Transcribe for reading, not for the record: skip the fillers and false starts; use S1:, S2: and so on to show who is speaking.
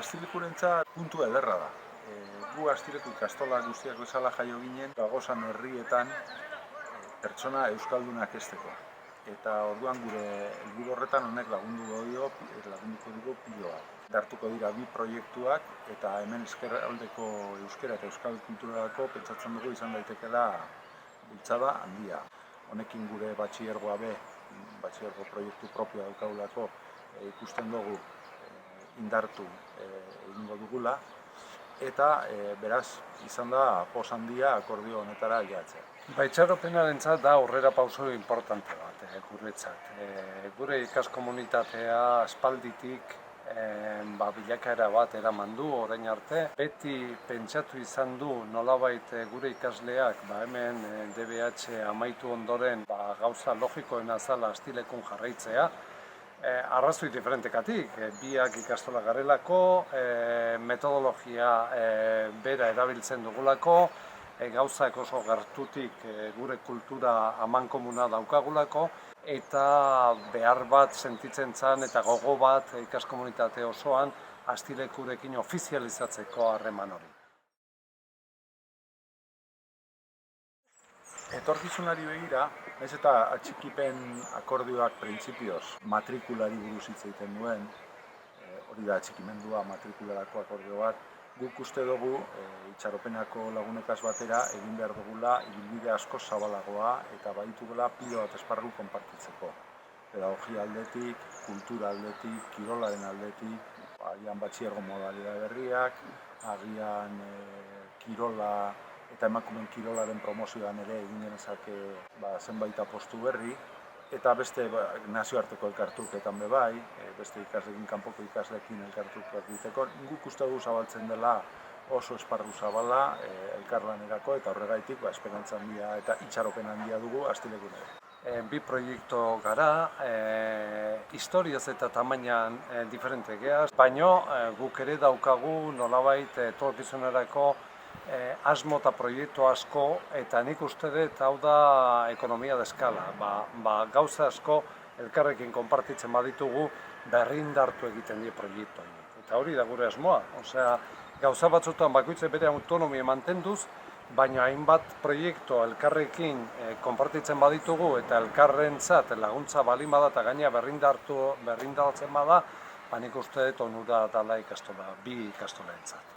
S1: Astilekurentzat puntu ederra da. Gu Astileku ikastola guztiak bezala jaio ginen, dagozan herrietan pertsona euskaldunak hezteko. Eta orduan gure helburu horretan honek lagunduko dugu pilo bat. Hartuko dira 2 proiektuak eta hemen ezkerraldeko euskera eta euskal kulturarako pentsatzen dugu izan daitekeela bultzada handia. Honekin gure batxilergoa batxilergo proiektu propioa daukagulako ikusten dugu indartu egingo dugula eta beraz izan da poz handia akordio honetara ailegatzea.
S2: Itxaropenarentzat da aurrera pauso importante bat guretzat. Gure ikaskomunitatea aspalditik bilakaera bat eraman du orain arte. Beti pentsatu izan du nolabait gure ikasleak hemen DBH amaitu ondoren gauza logikoena zela Astilekun jarraitzea. Arrazoi diferentekatik, biak ikastola garelako, metodologia bera erabiltzen dugulako, gauzak oso gertutik gure kultura amankomuna daukagulako, eta behar bat sentitzen zen eta gogo bat ikaskomunitate osoan Astilekurekin ofizializatzeko harreman hori.
S1: Etorkizunari begira, nahiz eta atxikipen akordioak printzipioz matrikulari buruz hitz egiten duen, hori da atxikimendua matrikularako akordio bat, guk uste dugu itxaropenako lagunekaz batera egin behar dugula ibilbide asko zabalagoa eta baditugula pilo bat esparru konpartitzeko. Pedagogia aldetik, kultura aldetik, kirolaren aldetik, agian batxilergo modalidade berriak, agian kirola eta emakumeen kirolaren promozioan ere egin genezake zenbait apostu berri, eta beste nazioarteko elkartruketan bai, beste ikasleekin, kanpoko ikasleekin elkartruketak egiteko, guk uste dugu zabaltzen dela oso esparru zabala elkarlanerako eta horregaitik esperantza handia eta itxaropen handia dugu Astilekun ere.
S2: 2 proiektu gara, historiaz eta tamainan diferente geaz, baina guk ere daukagu nolabait etorkizunerako asmo eta proiektu asko, eta nik uste dut hau da ekonomia de eskala. Gauza asko elkarrekin konpartitzen baditugu berrindartu egiten die proiektu horiek. Eta hori da gure asmoa. Osea, gauza batzutan bakoitzak bere autonomia mantenduz, baina hainbat proiektu elkarrekin konpartitzen baditugu eta elkarrentzat laguntza balin bada eta gaina berrindartzen bada, nik uste dut onura dela ikastola, 2 ikastolentzat.